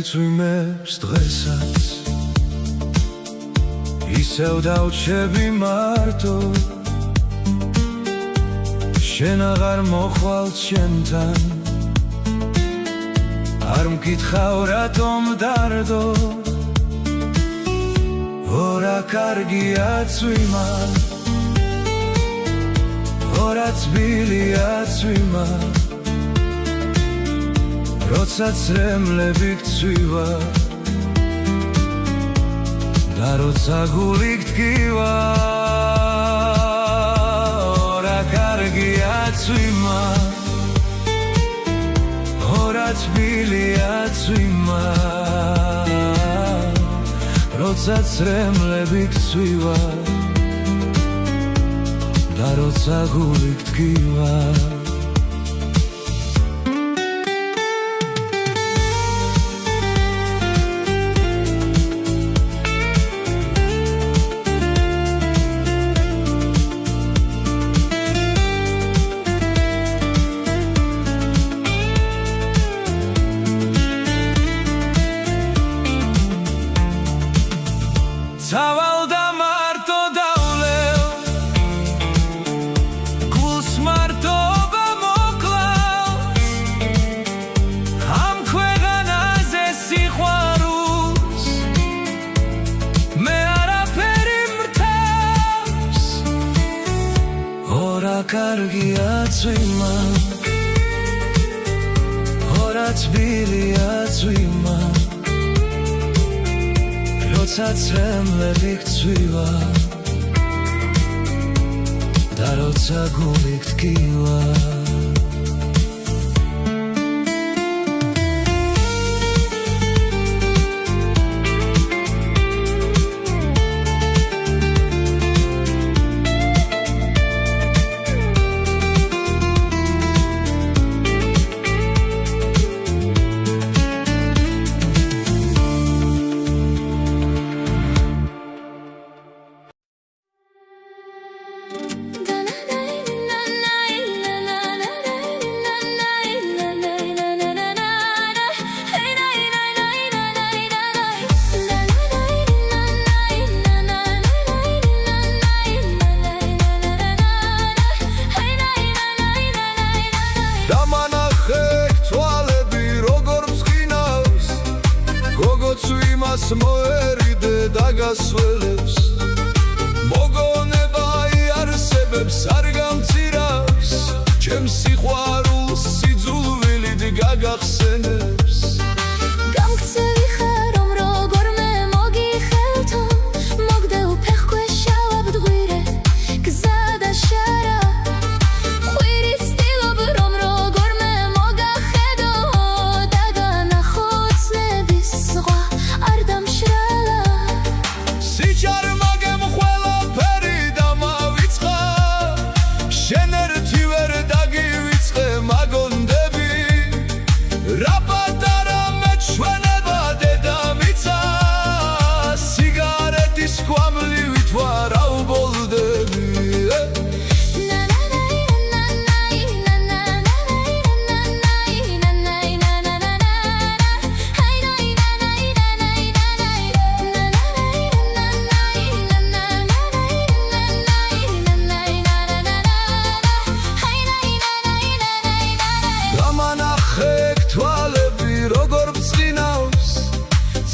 წვიმებს დღესაც ისევ დავჩები მარტო შენ აღარ მოხვალ ჩემთან არ მკითხავ რატომ დარდო ორა კარგია წვიმა ორა თბილია წვიმა როცა წრემლები გწვივა და როცა გული გტკივა ორა კარგია წვიმა ორა თბილია წვიმა როცა წრემლები გწვივა და როცა გული გტკივა Savalda marto davleo Guls marto bamoklaus Am kveganაზე სიყვარულს მე არაფერი მრთავს ორა კარგია წვიმა ორა თბილია წვიმა როცა წრემლები გწვივა და როცა გული გტკივა Cvimas moeride da gasvelebs Mogoნება იარსებებს არ გამცირავს ჩემს სიყვარულს სიძულვილით გაგახსენებს გამქცევი ხარ რომ როგორმე მოგიხელთო მოგდეო ფეხქვეშა ვაბდღვირე გზა და შარა ხვირით ცდილობ რომ როგორმე მოგახედო და განახო ცნების ზღვა არ დამშრალა სიჩარმა გემხველაფერი დამავიწყა შენ ერთი ვერ დაგივიწყე მაგონდები რა პატარა მეჩვენება დედამიცა სიგარეტის კვამლივით ვარ აუბოლდები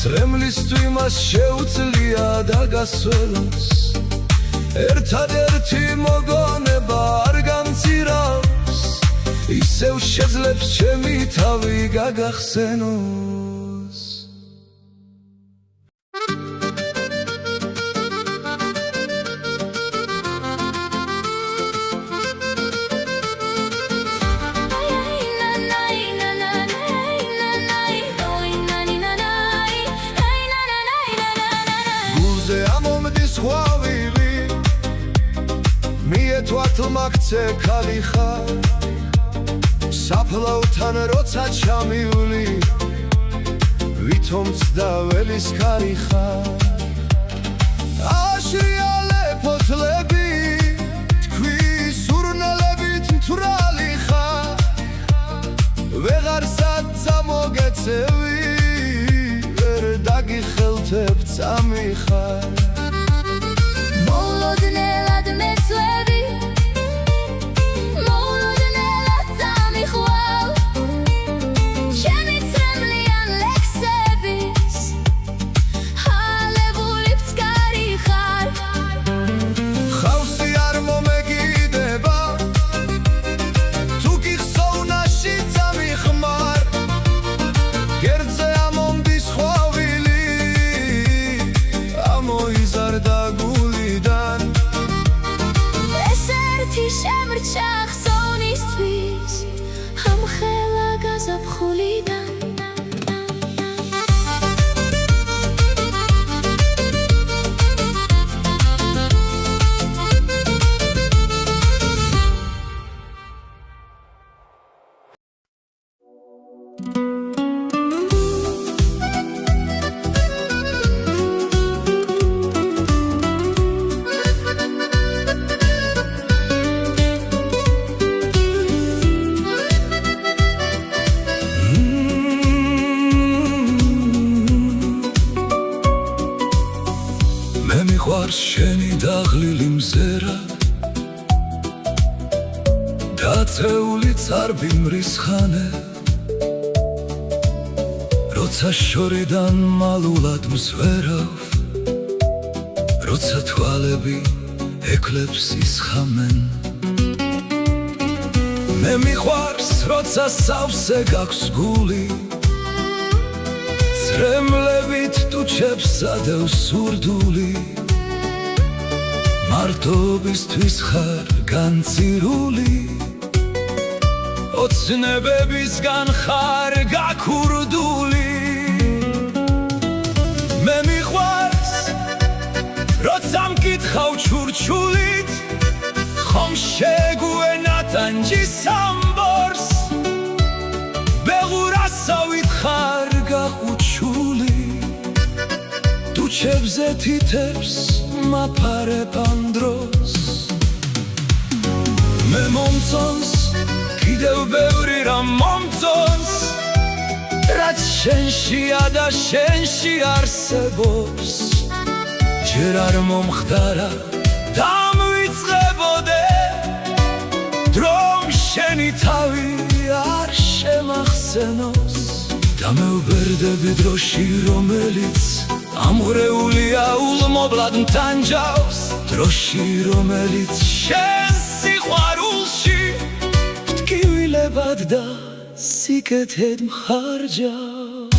წრემლის წვიმას შეუძლია და გასველოს ერთადერთი მოგონება არ გამცირავს ისევ შეძლებს ჩემი თავი გაგახსენოს მაქცე ქალი ხარ საფლავთან როცა ჩამივლი ვითომც და ველის ქარი ხარ აშრიალე ფოთლები თქვი სურნელებით მთვრალი ხარ ვეღარ სად წამოგეცევი წამი ხარ მოულოდნელად მეცლები მოულოდნელად წამიხვალ ჩემი წრემლიან ლექსების ჰალებული ფსკარი ხარ ხავსი არ მომეგიდება თუ კი ხსოვნაში წამიხმარ გერდზე ამომდის ხვავილი ამოიზარდა გულიდან ეს ერთი შემრჩა ხსოვნისთვის ამხელა გაზაფხულიდან მე მიყვარს შენი დაღლილი მზერა დაწეული წარბი მრისხანე როცა შორიდან მალულად მსვერავ როცა თვალები ეკლებს ისხამენ მე მიყვარს როცა სავსე გაქვს გული წრემლებით ტუჩებს სადევს სურდული მარტობისთვის ხარ განცირული ოცნებებისგან ხარ გაქურდული მე მიყვარს როცა მკითხავ ჩურჩულით ხომ შეგვენა ტანჯის ამბორს ბეღურასავით ხარ გახუჩული ტუჩებზე თითებს მაფარებ ამ დროს მე მომწონს კიდევ ბევრი რამ მომწონს რაც შენშია და შენში არსებობს ჯერ არ მომხდარა დამვიწყებოდე დრომ შენი თავი არ შემახსენოს და მეუბერდები დროში რომელიც ამღრეულია ულმობლად მტანჯავს დროში რომელიც შენ სიყვარულში მტკივილებად და სიკეთედ მხარჯავს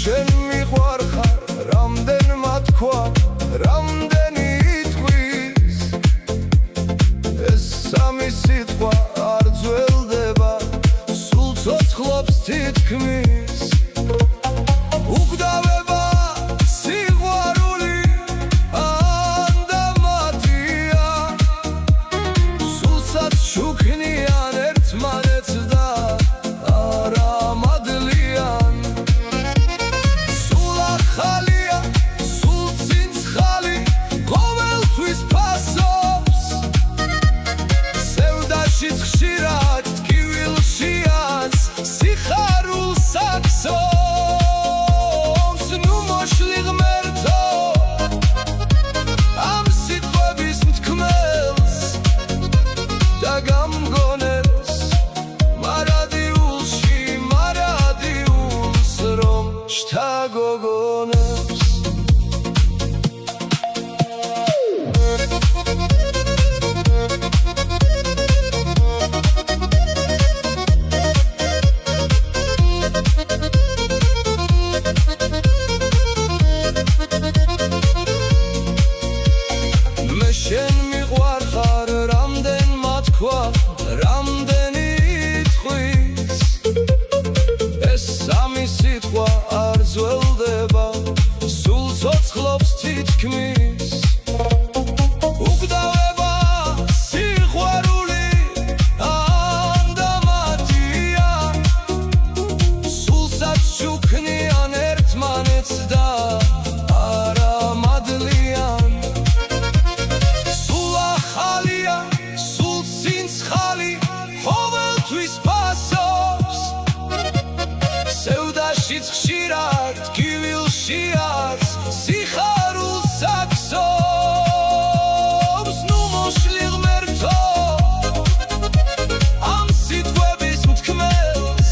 შენ მიყვარ ხარ რამდენმა თქვა რამდენი იტყვის ეს სამი სიტყვა არ ძველდება სულ ცოცხლობს თითქმის უკვდავება სიყვარული ანდა მათია სულსაც შუქნიან ერთმანეთს და არა მადლიან ხალია სულ ცინცხალი ყოველთვის ფასობს სევდაშიც ხშირად ტკივილშიაც სიხარულსა შეარს სიხარულს აქსობს ნუ მოშლი ღმერთო ამ სიტყვების მთქმელს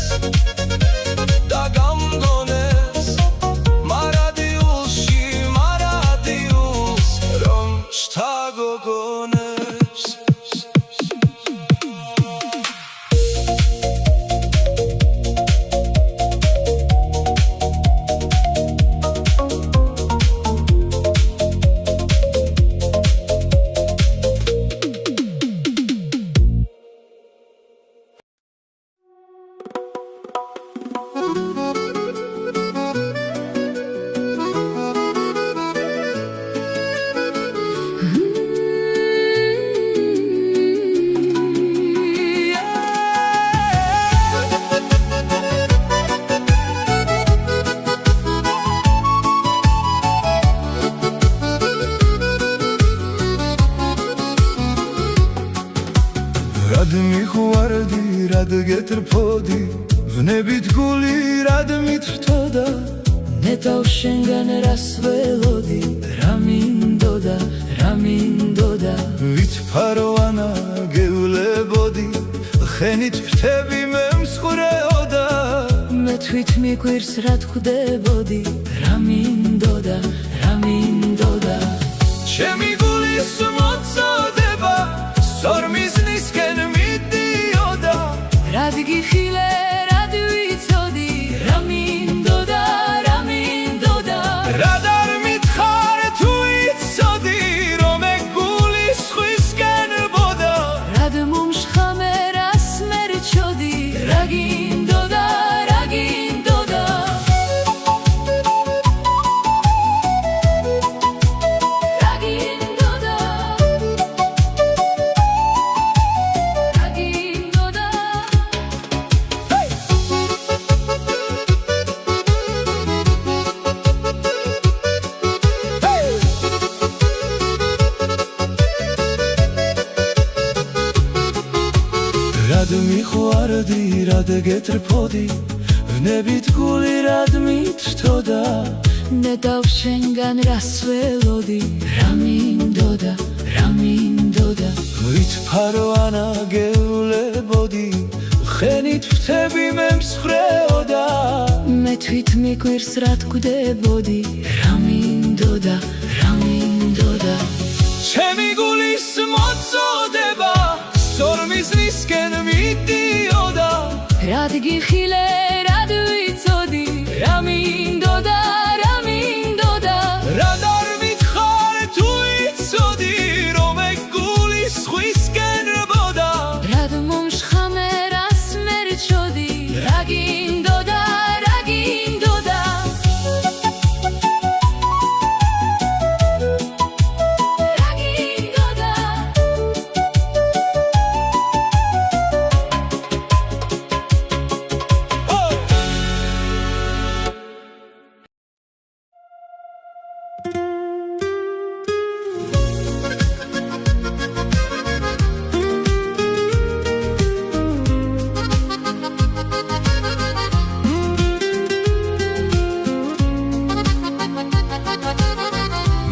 და გამგონებს მარადიულში მარადიულს რომ შთაგოგონებს რად მიხვარდი, რად გეტრფოდი, ვნებით გული რად მითრთოდა ნეტავ შენგან რას ველოდი, რა მინდოდა, რა მინდოდა ვითფაროვანა გევლებოდი, ხენით ფრთები მე მსხვრეოდა მე თვით მიკვირს რა თქდებოდი, რა მინდოდა, რა მინდოდა ჩემი გულის მოწოდება სორმიზნისკენ მიდიოდა რად გიხილე, რად ვიცოდი, რა მინდოდა, რა მინდოდა რად არ მითხარ თუ იცოდი რომ ეგ გული სხვისკენ ბოდა რად მომშხამე რას მერჩოდი, რა გინდოდა, რა გინდოდა რა გინდოდა რა გინდოდა რად მიხვარდი, რად გეტრფოდი, ვნებით გული რად მითრთოდა ნეტავ შენგან რას ველოდი, რა მინდოდა, რა მინდოდა ვითფაროვანა გევლებოდი, ხენით ფრთები მე მსხვრეოდა მე თვით მიკვირს რა თქდებოდი, რა მინდოდა, რა მინდოდა ჩემი გულის მოწოდება სორმიზნისკენ მიდიოდა რად გიხილე, რად ვიცოდი, რა მინდოდა, რა მინდოდა რად არ მითხარ თუ იცოდი რომ ეგ გული სხვისკენ ბოდა რად მომშხამე რას მერჩოდი, რა გინდოდა, რა გინდოდა რა გინდოდა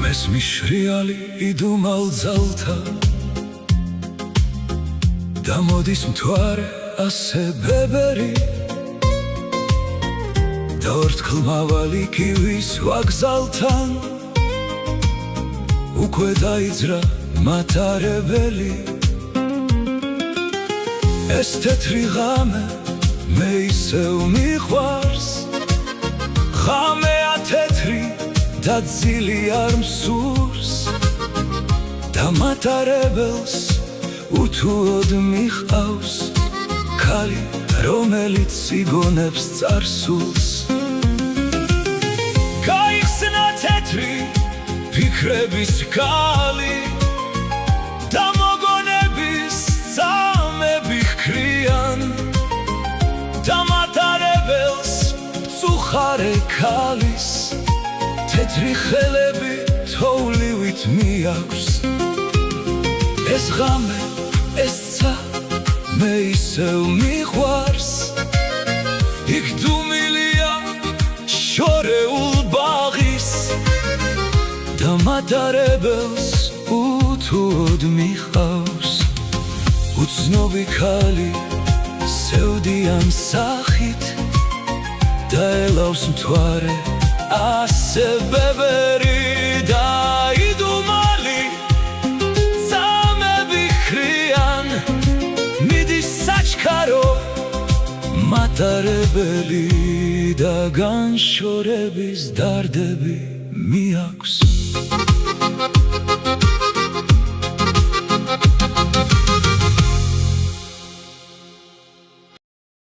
მესმის შრიალი იდუმალ ძალთა და მოდის მთვარე ასე ბებერი და ორთქლ მავალი კივის ვაგზალთან უკვე დაიძრა მატარებელი ეს თეთრი ღამე მე ისევ მიყვარს ღამეა თეთრი და ძილი არ მსურს და მატარებელს უთუოდ მიყავს ქალი რომელიც იგონებს წარსულს გაიხსნა თეთრი ფიქრების ქალი და მოგონების წამები ჰქრიან და მატარებელს წუხარე ქალის თეთრი ხელები თოვლივით მიაქვს ეს ღამე ეს ცა მე ისევ მიყვარს იქ დუმილია შორეულ ბაღ მატარებელს უთუოდ მიხავს უცნობი ქალი სევდიან სახით დაელავს მთვარე ასე ბებერი და იდუმალი წამები ხრიან მიდის საჩქარო მატარებელი და განშორების დარდები მიაქვს